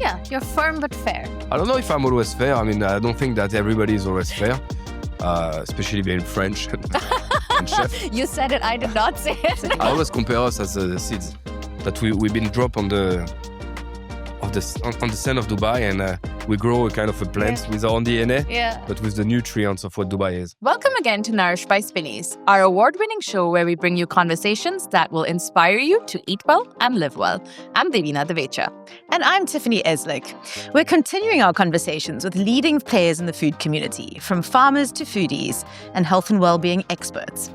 Yeah, you're firm but fair. I don't know if I'm always fair. I mean, I don't think that everybody is always fair, especially being French and chef. You said it, I did not say it. I always compare us as the seeds that we've been dropped on the sand of Dubai, and we grow a kind of a plant with our own DNA, but with the nutrients of what Dubai is. Welcome again to Nourished by Spinneys, our award-winning show where we bring you conversations that will inspire you to eat well and live well. I'm Devina Divecha. And I'm Tiffany Eslick. We're continuing our conversations with leading players in the food community, from farmers to foodies and health and well-being experts.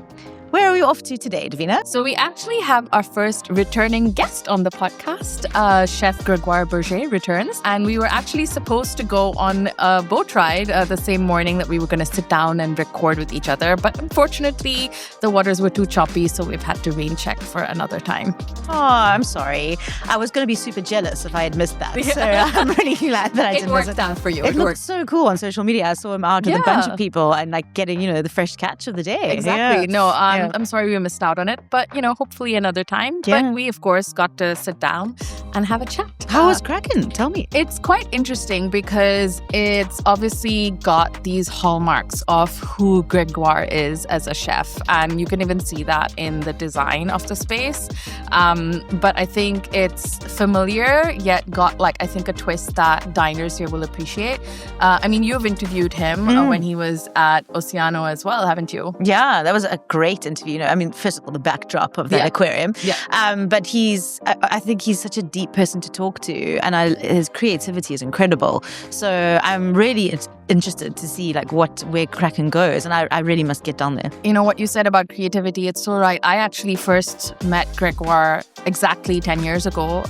Where are we off to today, Devina? So we actually have our first returning guest on the podcast. Chef Grégoire Berger returns. And we were actually supposed to go on a boat ride the same morning that we were going to sit down and record with each other. But unfortunately, the waters were too choppy, so we've had to rain check for another time. Oh, I'm sorry. I was going to be super jealous if I had missed that. So I'm really glad that I didn't miss it. It worked out for you. It looked so cool on social media. I saw him out with a bunch of people and like getting, the fresh catch of the day. Exactly. No, I'm sorry we missed out on it, but hopefully another time. Yeah. But we, of course, got to sit down and have a chat. How was Kraken? Tell me. It's quite interesting because it's obviously got these hallmarks of who Grégoire is as a chef, and you can even see that in the design of the space. But I think it's familiar, yet got I think a twist that diners here will appreciate. You've interviewed him when he was at Oceano as well, haven't you? Yeah, that was a great interview. First of all, the backdrop of that aquarium. Yeah. But I think he's such a deep person to talk to, and his creativity is incredible. So I'm really interested to see where Kraken goes, and I really must get down there. You know what you said about creativity, it's so right. I actually first met Grégoire exactly 10 years ago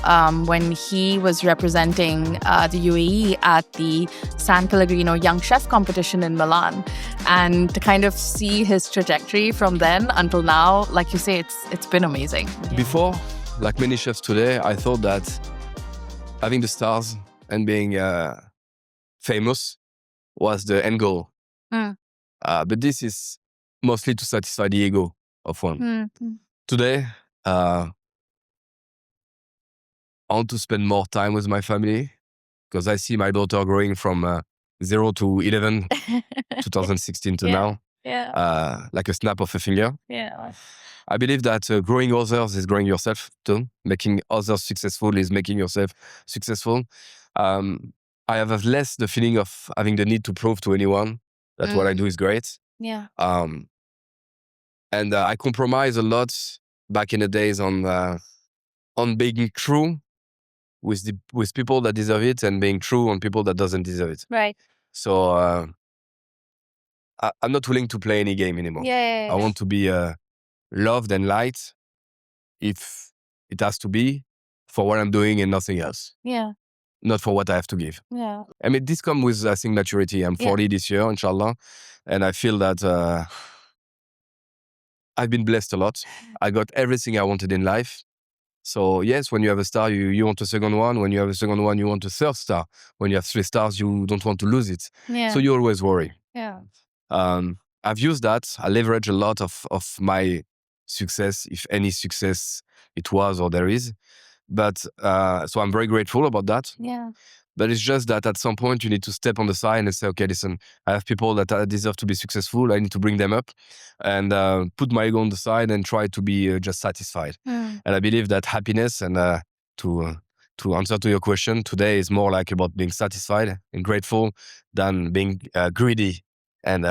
when he was representing the UAE at the San Pellegrino Young Chef competition in Milan. And to kind of see his trajectory from then until now, like you say, it's been amazing. Before, like many chefs today, I thought that having the stars and being famous was the end goal. But this is mostly to satisfy the ego of one. Today, I want to spend more time with my family because I see my daughter growing from 0 to 11, 2016 to now, like a snap of a finger. Yeah. I believe that growing others is growing yourself too. Making others successful is making yourself successful. I have less the feeling of having the need to prove to anyone that what I do is great. Yeah. And I compromise a lot back in the days on being true with people that deserve it and being true on people that doesn't deserve it. Right. So I'm not willing to play any game anymore. Yeah. I want to be loved and liked if it has to be for what I'm doing and nothing else. Yeah. Not for what I have to give. Yeah. I mean, this comes with, I think, maturity. I'm 40 this year, inshallah. And I feel that I've been blessed a lot. I got everything I wanted in life. So yes, when you have a star, you want a second one. When you have a second one, you want a third star. When you have 3 stars, you don't want to lose it. Yeah. So you always worry. Yeah. I've used that. I leverage a lot of my success, if any success it was or there is. But so I'm very grateful about that. Yeah. But it's just that at some point you need to step on the side and say, okay, listen, I have people that deserve to be successful. I need to bring them up and put my ego on the side and try to be just satisfied. And I believe that happiness and to answer to your question today is more like about being satisfied and grateful than being greedy and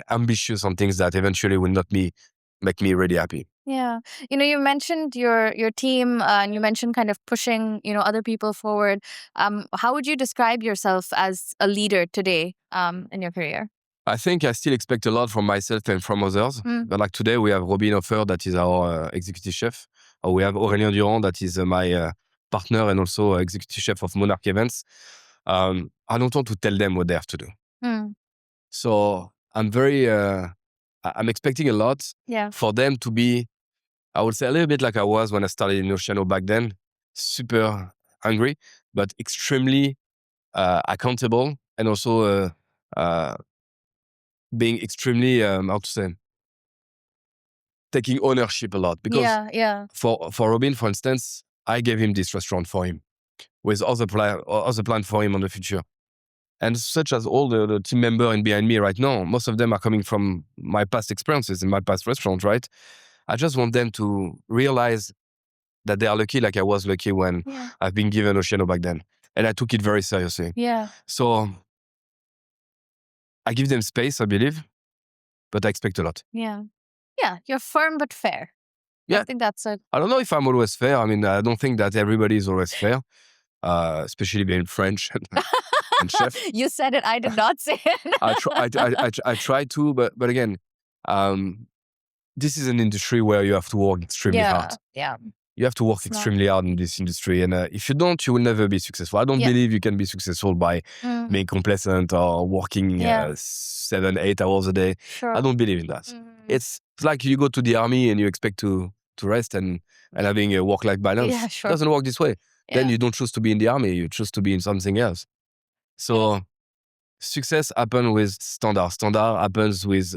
ambitious on things that eventually will not make me really happy. Yeah. You mentioned your team and you mentioned kind of pushing, other people forward. How would you describe yourself as a leader today in your career? I think I still expect a lot from myself and from others. But like today, we have Robin Hofer, that is our executive chef. Or we have Aurélien Durand, that is my partner and also executive chef of Monarch Events. I don't want to tell them what they have to do. So I'm I'm expecting a lot for them to be, I would say, a little bit like I was when I started in Oceano back then, super hungry, but extremely accountable and also being extremely, taking ownership a lot. Because for Robin, for instance, I gave him this restaurant for him. with other plan for him on the future. And such as all the team member and behind me right now, most of them are coming from my past experiences in my past restaurant, right? I just want them to realize that they are lucky like I was lucky when I've been given Oceano back then. And I took it very seriously. Yeah. So I give them space, I believe, but I expect a lot. Yeah. Yeah, you're firm but fair. Yeah. I think that's a... I don't know if I'm always fair. I mean, I don't think that everybody is always fair, especially being French and chef. You said it, I did not say it. I try to, but again, this is an industry where you have to work extremely hard. Yeah. You have to work extremely hard in this industry. And if you don't, you will never be successful. I don't believe you can be successful by being complacent or working 7-8 hours a day. Sure. I don't believe in that. It's like you go to the army and you expect to rest and having a work-life balance. Yeah, sure. It doesn't work this way. Yeah. Then you don't choose to be in the army. You choose to be in something else. So success happens with standard. Standard happens with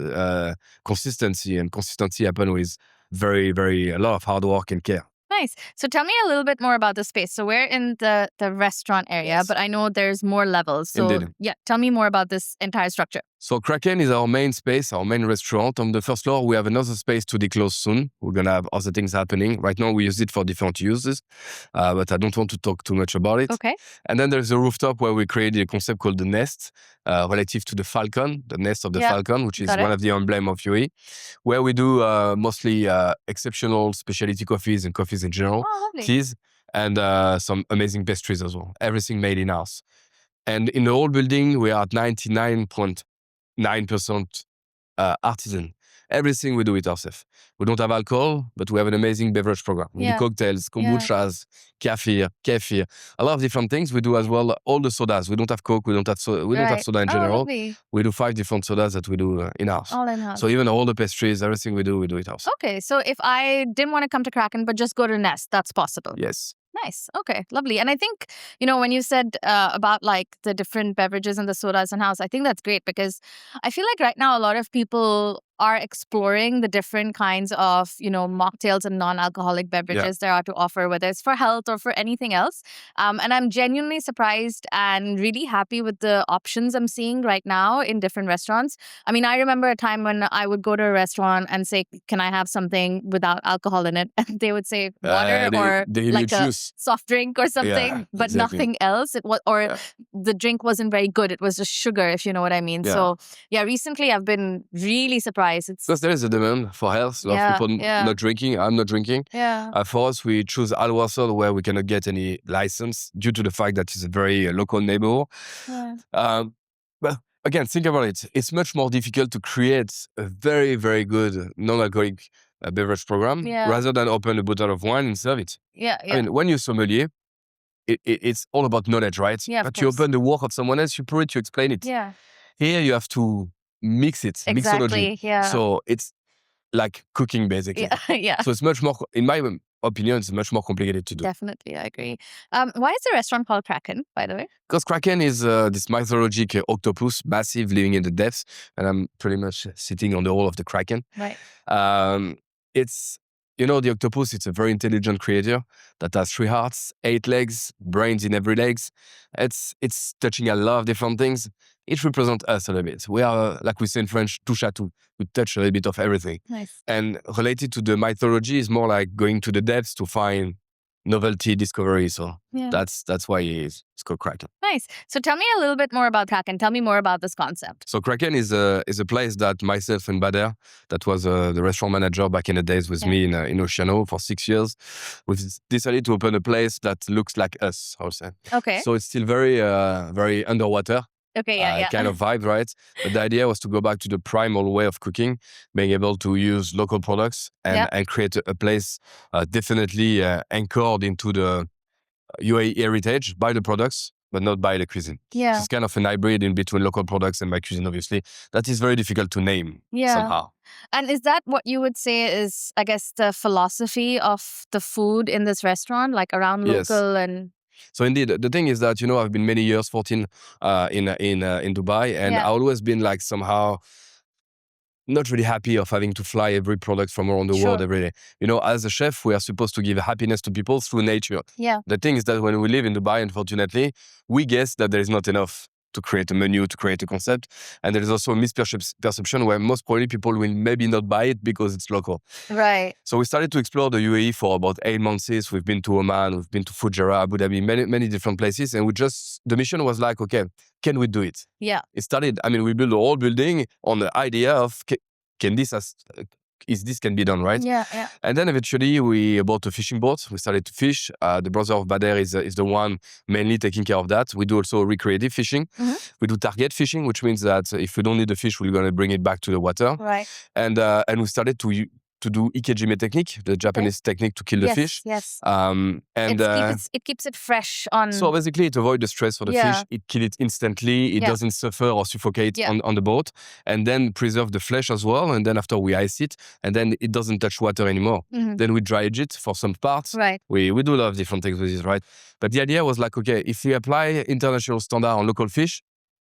consistency. And consistency happens with a lot of hard work and care. Nice. So tell me a little bit more about the space. So we're in the restaurant area, but I know there's more levels. So Indeed. Tell me more about this entire structure. So Kraken is our main space, our main restaurant. On the first floor, we have another space to be closed soon. We're going to have other things happening. Right now, we use it for different uses, but I don't want to talk too much about it. Okay. And then there's a rooftop where we created a concept called the Nest, relative to the Falcon, the nest of the Falcon, which is one of the emblem of UAE, where we do mostly exceptional specialty coffees and coffees in general, teas, and some amazing pastries as well. Everything made in-house. And in the whole building, we are at 99.9% artisan. Everything we do it ourselves. We don't have alcohol, but we have an amazing beverage program. We do cocktails, kombuchas, kefir, a lot of different things. We do as well all the sodas. We don't have Coke, we don't have soda in general. We do 5 different sodas that we do in-house. All in-house. So even all the pastries, everything we do it ourselves. Okay, so if I didn't want to come to Kraken, but just go to Nest, that's possible? Yes. Nice. Okay, lovely. And I think, when you said about like the different beverages and the sodas in-house, I think that's great because I feel like right now a lot of people are exploring the different kinds of, mocktails and non-alcoholic beverages there are to offer, whether it's for health or for anything else. And I'm genuinely surprised and really happy with the options I'm seeing right now in different restaurants. I mean, I remember a time when I would go to a restaurant and say, can I have something without alcohol in it? And they would say water or like a soft drink or something, but nothing else. It was, or the drink wasn't very good. It was just sugar, if you know what I mean. So recently I've been really surprised. Because there is a demand for health. A lot of people not drinking. I'm not drinking. For us, we choose Al Wasl where we cannot get any license due to the fact that it's a very local neighborhood. But again, think about it. It's much more difficult to create a very, very good non-alcoholic beverage program rather than open a bottle of wine and serve it. I mean, when you're sommelier, it's all about knowledge, right? But you open the work of someone else, you pour it, you explain it. Here you have to mix it, mixology. So it's like cooking basically. So it's much more, in my opinion, it's much more complicated to do. Definitely, I agree. Why is the restaurant called Kraken, by the way? Because Kraken is this mythologic octopus, massive, living in the depths, and I'm pretty much sitting on the hole of the Kraken. Right. It's, the octopus, it's a very intelligent creature that has 3 hearts, 8 legs, brains in every legs. It's touching a lot of different things. It represents us a little bit. We are, like we say in French, touche à tout. We touch a little bit of everything. Nice. And related to the mythology is more like going to the depths to find novelty, discovery. So that's why it's called Kraken. Nice. So tell me a little bit more about Kraken. Tell me more about this concept. So Kraken is a place that myself and Bader, that was the restaurant manager back in the days with me in Oceano for 6 years, we've decided to open a place that looks like us, I would say. Okay. So it's still very, very underwater. Okay, kind of vibe, right? But the idea was to go back to the primal way of cooking, being able to use local products and create a place definitely anchored into the UAE heritage by the products, but not by the cuisine. So it's kind of an hybrid in between local products and my cuisine, obviously. That is very difficult to name somehow. And is that what you would say is, I guess, the philosophy of the food in this restaurant, like around local and... So indeed, the thing is that, I've been many years, 14, in Dubai, and I've always been like somehow not really happy of having to fly every product from around the world every day. You know, as a chef, we are supposed to give happiness to people through nature. Yeah. The thing is that when we live in Dubai, unfortunately, we guess that there is not enough to create a menu, to create a concept. And there is also a misperception where most probably people will maybe not buy it because it's local. Right. So we started to explore the UAE for about 8 months. We've been to Oman, we've been to Fujairah, Abu Dhabi, many different places. And the mission was like, okay, can we do it? Yeah. It started, we built a whole building on the idea of, this can be done, right? Yeah, yeah. And then eventually we bought a fishing boat. We started to fish. The brother of Bader is the one mainly taking care of that. We do also recreative fishing. Mm-hmm. We do target fishing, which means that if we don't need the fish, we're going to bring it back to the water. Right. And we started to do ikejime technique, the Japanese technique to kill the fish. Yes. It keeps it fresh on. So basically, it avoids the stress for the fish. It kills it instantly. It doesn't suffer or suffocate on the boat, and then preserve the flesh as well. And then after we ice it, and then it doesn't touch water anymore. Mm-hmm. Then we dry age it for some parts. Right. We do a lot of different things with this, right? But the idea was like, okay, if we apply international standard on local fish,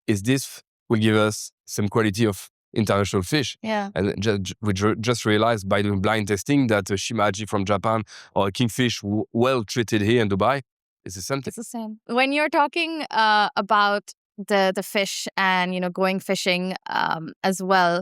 this will give us some quality of international fish. Yeah. And we just realized by doing blind testing that a shimaji from Japan or a kingfish well treated here in Dubai is the same thing. It's the same. When you're talking about the fish and going fishing as well,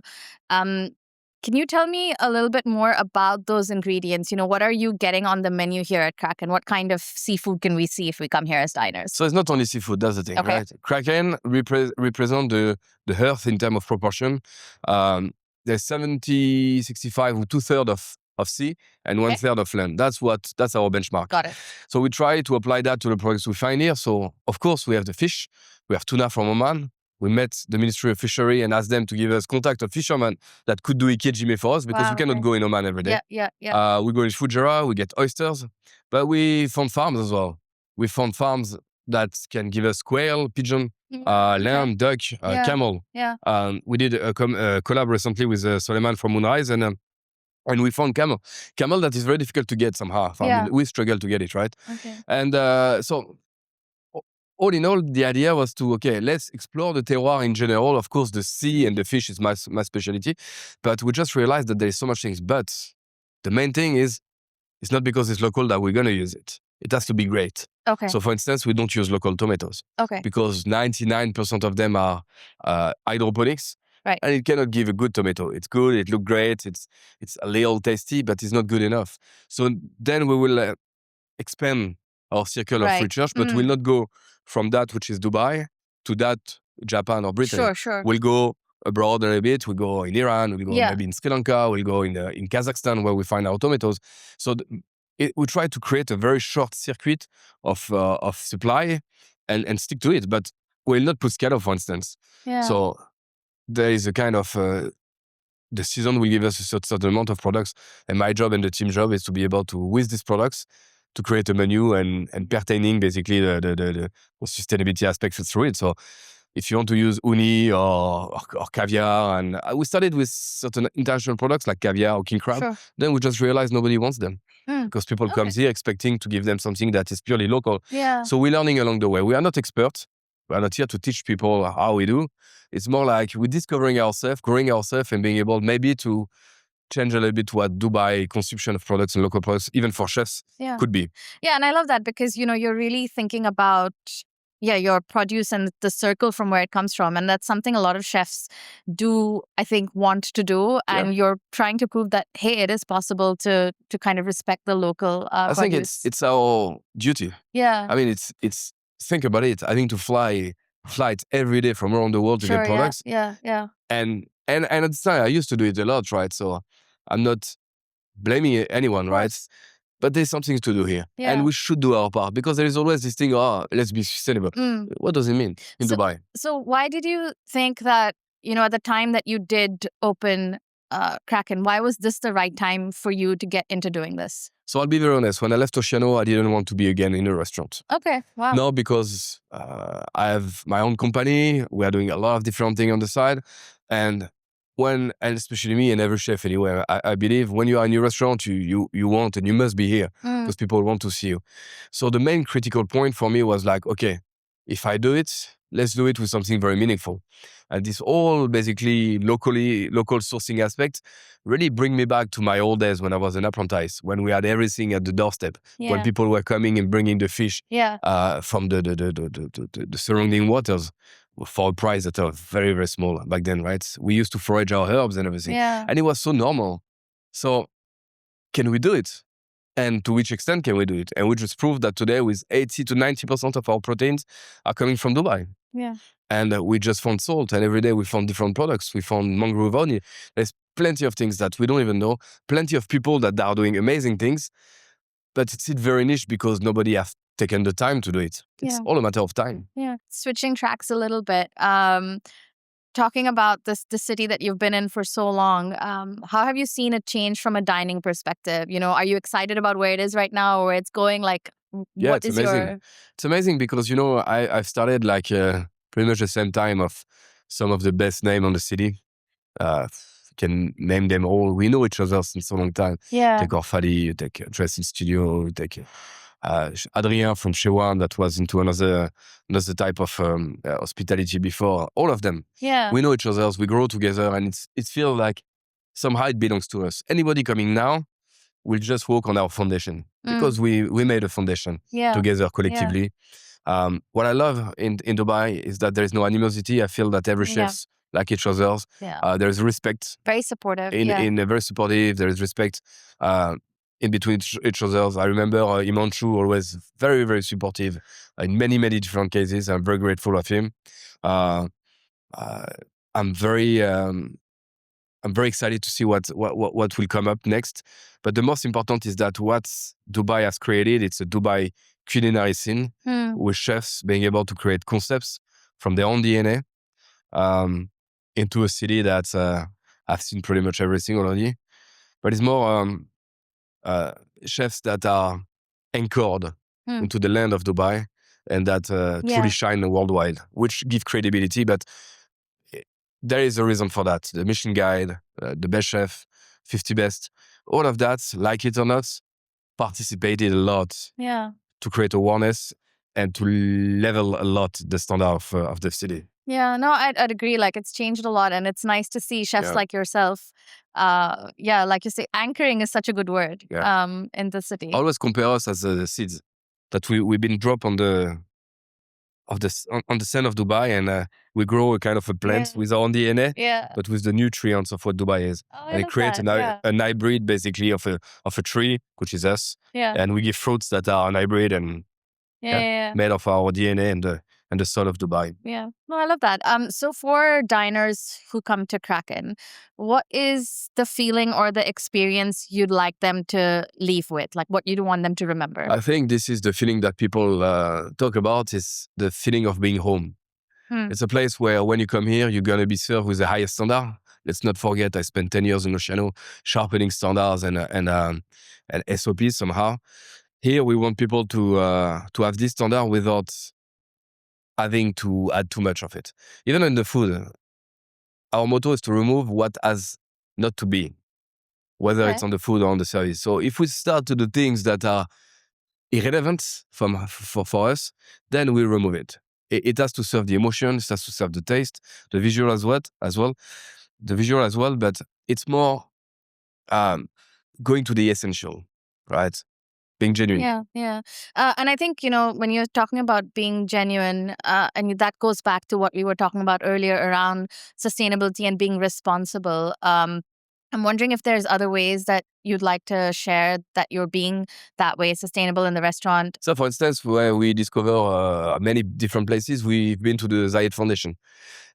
can you tell me a little bit more about those ingredients? What are you getting on the menu here at Kraken? What kind of seafood can we see if we come here as diners? So it's not only seafood, that's the thing, right? Kraken represent the earth in terms of proportion. There's 70, 65, or 2/3 of sea and 1/3 of land. That's our benchmark. Got it. So we try to apply that to the products we find here. So of course we have the fish. We have tuna from Oman. We met the Ministry of Fishery and asked them to give us contact of fishermen that could do ikejime for us because we cannot go in Oman every day. Yeah. We go in Fujairah, we get oysters, but we found farms as well. We found farms that can give us quail, pigeon, lamb, duck, camel. Yeah. We did a collab recently with Soleiman from Moonrise and we found camel. Camel that is very difficult to get somehow. We struggle to get it, right? Okay. And so all in all, the idea was let's explore the terroir in general. Of course, the sea and the fish is my specialty, but we just realized that there is so much things. But the main thing is, it's not because it's local that we're going to use it. It has to be great. Okay. So for instance, we don't use local tomatoes. Okay. Because 99% of them are hydroponics. Right. And it cannot give a good tomato. It's good, it looks great, it's a little tasty, but it's not good enough. So then we will expand our circle of research, but we'll not go from that, which is Dubai, to that, Japan or Britain. Sure. We'll go abroad a little bit. We'll go in Iran, we'll go maybe in Sri Lanka, we'll go in Kazakhstan where we find our tomatoes. So we try to create a very short circuit of supply and stick to it, but we'll not put scale, for instance. Yeah. So there is a kind of the season will give us a certain amount of products, and my job and the team job is to be able to, with these products, to create a menu and pertaining basically the sustainability aspects through it. So if you want to use uni or caviar, and we started with certain international products like caviar or king crab, then we just realized nobody wants them because people come here expecting to give them something that is purely local. Yeah. So we're learning along the way. We are not experts. We are not here to teach people how we do. It's more like we're discovering ourselves, growing ourselves, and being able maybe to change a little bit what Dubai consumption of products and local products, even for chefs, could be. Yeah, and I love that because, you're really thinking about, your produce and the circle from where it comes from. And that's something a lot of chefs do, I think, want to do. And you're trying to prove that, hey, it is possible to kind of respect the local I think it's our duty. Yeah. I mean, it's think about it. I think to fly flights every day from around the world to get products. Yeah. And at the time, I used to do it a lot, right? So I'm not blaming anyone, right? But there's something to do here. Yeah. And we should do our part because there is always this thing, let's be sustainable. What does it mean in Dubai? So why did you think that, at the time that you did open Kraken, why was this the right time for you to get into doing this? So I'll be very honest. When I left Oceano, I didn't want to be again in a restaurant. Okay, wow. No, because I have my own company. We are doing a lot of different things on the side. And especially me and every chef anyway, I believe when you are in a restaurant, you want and you must be here because people want to see you. So the main critical point for me was like, okay, if I do it, let's do it with something very meaningful. And this all basically local sourcing aspect really bring me back to my old days when I was an apprentice, when we had everything at the doorstep, when people were coming and bringing the fish from the surrounding waters for a price that was very, very small back then, right? We used to forage our herbs and everything. And it was so normal. So can we do it? And to which extent can we do it? And we just proved that today with 80 to 90% of our proteins are coming from Dubai. And we just found salt, and every day we found different products. We found mangrove honey. There's plenty of things that we don't even know. Plenty of people that are doing amazing things, but it's very niche because nobody has taken the time to do it. It's all a matter of time. Switching tracks a little bit. Talking about the city that you've been in for so long, how have you seen it change from a dining perspective? Are you excited about where it is right now, or where it's going? It's amazing. It's amazing because, I've started pretty much the same time of some of the best names on the city. Can name them all. We know each other since a long time. Take Orfali, you take Dressing Studio, you take Adrien from Chewan that was into another type of hospitality before. All of them. We know each other. We grow together, and it feels like somehow it belongs to us. Anybody coming now will just work on our foundation because we made a foundation together collectively. What I love in Dubai is that there is no animosity. I feel that every chef's like each other's. There is respect. Very supportive. Very supportive. There is respect in between each other's. I remember Imanchu always very, very supportive in many, many different cases. I'm very grateful of him. I'm very excited to see what will come up next. But the most important is that what Dubai has created, it's a Dubai culinary scene with chefs being able to create concepts from their own DNA into a city that I've seen pretty much everything already. But it's more chefs that are anchored into the land of Dubai and that truly shine worldwide, which give credibility. But there is a reason for that. The Michelin Guide, the Best Chef, 50 Best, all of that, like it or not, participated a lot to create awareness and to level a lot the standard of the city. Yeah, no, I'd agree. It's changed a lot, and it's nice to see chefs like yourself. Like you say, anchoring is such a good word in the city. I always compare us as the seeds that we've been dropped on the sand of Dubai, and we grow a kind of a plant with our own DNA, but with the nutrients of what Dubai is. And it creates an hybrid basically of a tree, which is us. And we give fruits that are an hybrid and made of our DNA and the soul of Dubai. No, I love that. So for diners who come to Kraken, what is the feeling or the experience you'd like them to leave with? What you'd want them to remember? I think this is the feeling that people talk about, is the feeling of being home. It's a place where when you come here, you're going to be served with the highest standard. Let's not forget, I spent 10 years in Oceano sharpening standards and SOPs somehow. Here, we want people to have this standard without having to add too much of it. Even in the food, our motto is to remove what has not to be, whether it's on the food or on the service. So if we start to do things that are irrelevant for us, then we remove it. It has to serve the emotion, it has to serve the taste, the visual as well, but it's more going to the essential, right? Being genuine. And I think, when you're talking about being genuine, and that goes back to what we were talking about earlier around sustainability and being responsible. I'm wondering if there's other ways that you'd like to share that you're being that way sustainable in the restaurant. So, for instance, where we discover many different places, we've been to the Zayed Foundation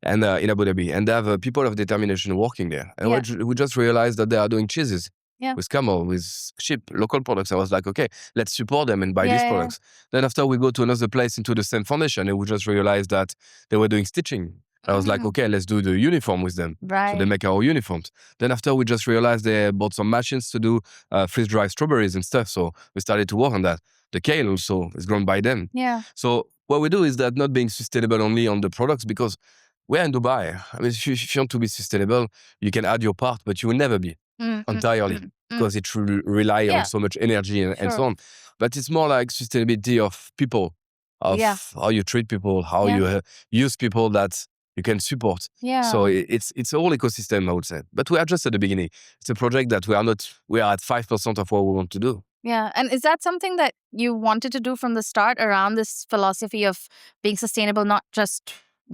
and in Abu Dhabi, and they have people of determination working there. And we just realized that they are doing cheeses. With camel, with sheep, local products. I was like, okay, let's support them and buy these products. Then after we go to another place into the same foundation, and we just realized that they were doing stitching. I was like, okay, let's do the uniform with them. Right. So they make our uniforms. Then after we just realized they bought some machines to do freeze-dried strawberries and stuff. So we started to work on that. The kale also is grown by them. So what we do is that not being sustainable only on the products, because we're in Dubai. I mean, if you want to be sustainable, you can add your part, but you will never be entirely because it rely on so much energy and so on. But it's more like sustainability of people of how you treat people, how you use people that you can support. Yeah. So it's a whole ecosystem, I would say. But we are just at the beginning. It's a project that we are at 5% of what we want to do. Yeah. And is that something that you wanted to do from the start, around this philosophy of being sustainable, not just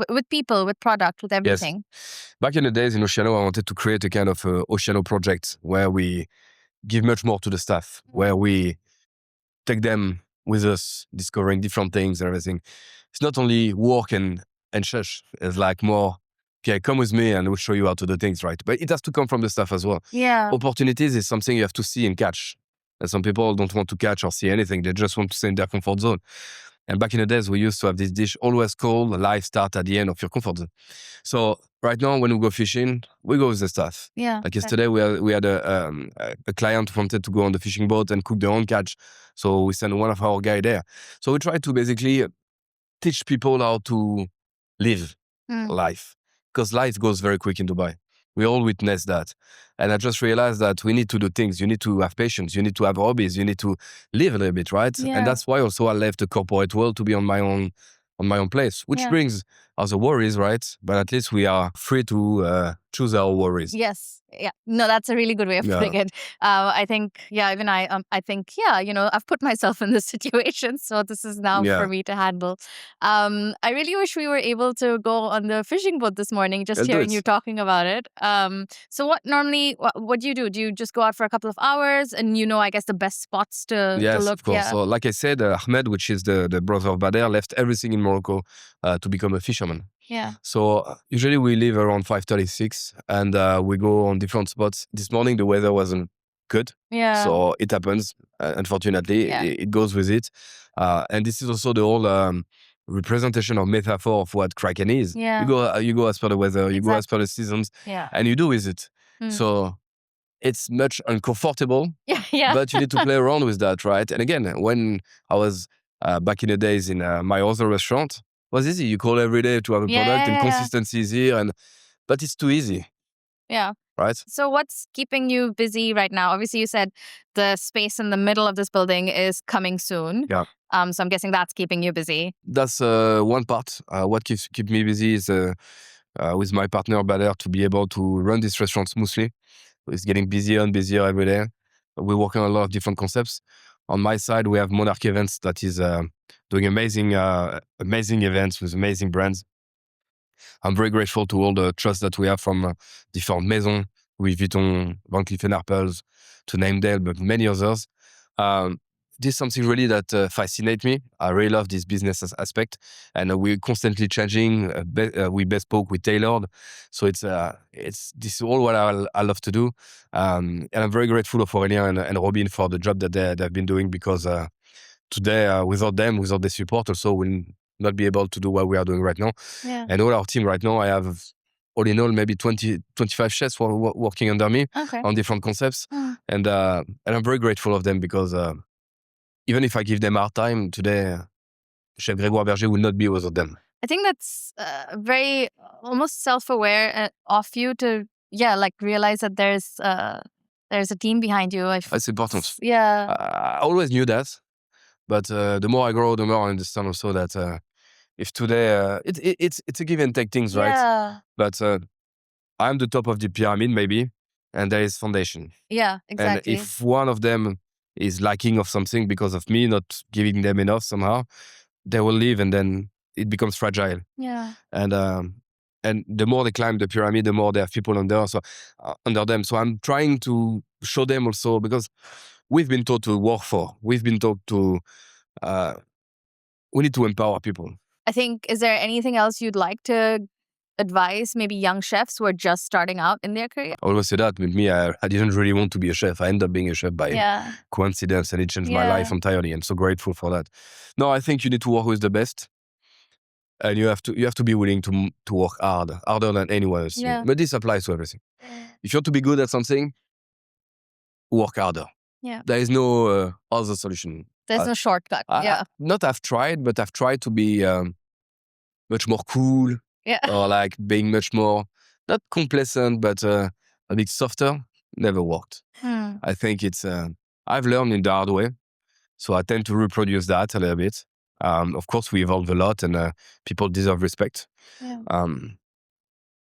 with people, with product, with everything? Yes. Back in the days in Oceano, I wanted to create a kind of Oceano project where we give much more to the staff, where we take them with us, discovering different things and everything. It's not only work and shush. It's like more, okay, come with me and we'll show you how to do things, right? But it has to come from the staff as well. Yeah. Opportunities is something you have to see and catch. And some people don't want to catch or see anything. They just want to stay in their comfort zone. And back in the days, we used to have this dish always called life start at the end of your comfort zone. So right now, when we go fishing, we go with the staff. Yeah. Like yesterday, we had a client who wanted to go on the fishing boat and cook their own catch. So we sent one of our guys there. So we try to basically teach people how to live life. Because life goes very quick in Dubai. We all witness that. And I just realized that we need to do things. You need to have patience. You need to have hobbies. You need to live a little bit, right? Yeah. And that's why also I left the corporate world to be on my own place, which brings other worries, right? But at least we are free to choose our worries. Yes. Yeah. No, that's a really good way of putting it. I think, even I think, I've put myself in this situation. So this is now for me to handle. I really wish we were able to go on the fishing boat this morning, just hearing you talking about it. So what do you do? Do you just go out for a couple of hours and I guess the best spots to look? Yes, of course. Yeah. So like I said, Ahmed, which is the brother of Bader, left everything in Morocco to become a fisherman. Yeah. So usually we leave around 5:36 and we go on different spots. This morning the weather wasn't good. Yeah. So it happens. Unfortunately, it goes with it. And this is also the whole representation or metaphor of what Kraken is. Yeah. You go as per the weather, you go as per the seasons, and you do with it. So it's much uncomfortable, but you need to play around with that, right? And again, when I was back in the days in my other restaurant, it was easy. You call every day to have a product and consistency is here, but it's too easy. Yeah. Right. So what's keeping you busy right now? Obviously, you said the space in the middle of this building is coming soon. Yeah. So I'm guessing that's keeping you busy. That's one part. What keep me busy is with my partner Bader to be able to run this restaurant smoothly. It's getting busier and busier every day. We're working on a lot of different concepts. On my side, we have Monarch Events that is doing amazing events with amazing brands. I'm very grateful to all the trust that we have from different maisons, Louis Vuitton, Van Cleef & Arpels, to name them, but many others. This is something really that fascinates me. I really love this business aspect, and we're constantly changing. We bespoke, we tailored, so it's this is all what I love to do, and I'm very grateful of Aurélien and Robin for the job that they've been doing, because today without them, without their support, also we'll not be able to do what we are doing right now. Yeah. And all our team right now, I have all in all maybe 20-25 chefs working under me on different concepts, and I'm very grateful of them, because even if I give them hard time today, Chef Grégoire Berger will not be without them. I think that's very almost self-aware of you to realize that there's a team behind you. That's important. Yeah. I always knew that, but the more I grow, the more I understand also that if today it's a give and take things, right? Yeah. But I'm the top of the pyramid maybe, and there is foundation. Yeah, exactly. And if one of them is lacking of something because of me not giving them enough somehow, they will leave, and then it becomes fragile. Yeah. And the more they climb the pyramid, the more they have people under them. So I'm trying to show them also, because we've been taught to work for. We've been taught to. We need to empower people. I think. Is there anything else you'd like to advise maybe young chefs who are just starting out in their career? I always say that with me, I didn't really want to be a chef. I ended up being a chef by coincidence, and it changed my life entirely. I'm so grateful for that. No, I think you need to work with the best, and you have to be willing to work harder than anyone else. Yeah. But this applies to everything. If you want to be good at something, work harder. Yeah. There is no other solution. There's no shortcut. I've tried, but I've tried to be much more cool. Yeah. Or like being much more, not complacent, but a bit softer, never worked. I think it's, I've learned in the hard way. So I tend to reproduce that a little bit. Of course, we evolved a lot, and people deserve respect. Yeah.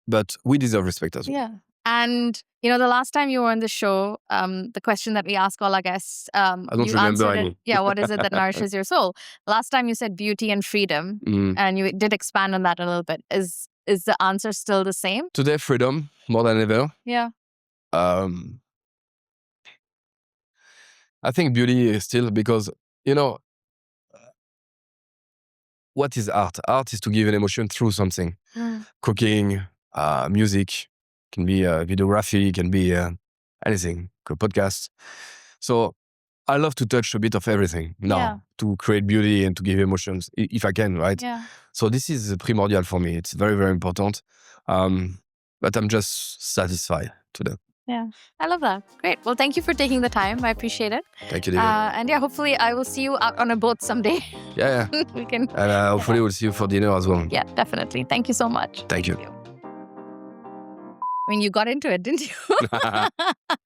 But we deserve respect as well. Yeah. And, the last time you were on the show, the question that we ask all our guests, I don't you remember answered any. it. Yeah, what is it that nourishes your soul? Last time you said beauty and freedom, and you did expand on that a little bit. Is the answer still the same? Today, freedom, more than ever. Yeah. I think beauty is still, because, what is art? Art is to give an emotion through something. Cooking, music, can be videography, can be anything, a podcast. So I love to touch a bit of everything now to create beauty and to give emotions, if I can, right? Yeah. So this is primordial for me. It's very, very important. But I'm just satisfied today. Yeah, I love that. Great. Well, thank you for taking the time. I appreciate it. Thank you, David. And hopefully I will see you out on a boat someday. Yeah. We can. And hopefully we'll see you for dinner as well. Yeah, definitely. Thank you so much. Thank you. I mean, you got into it, didn't you?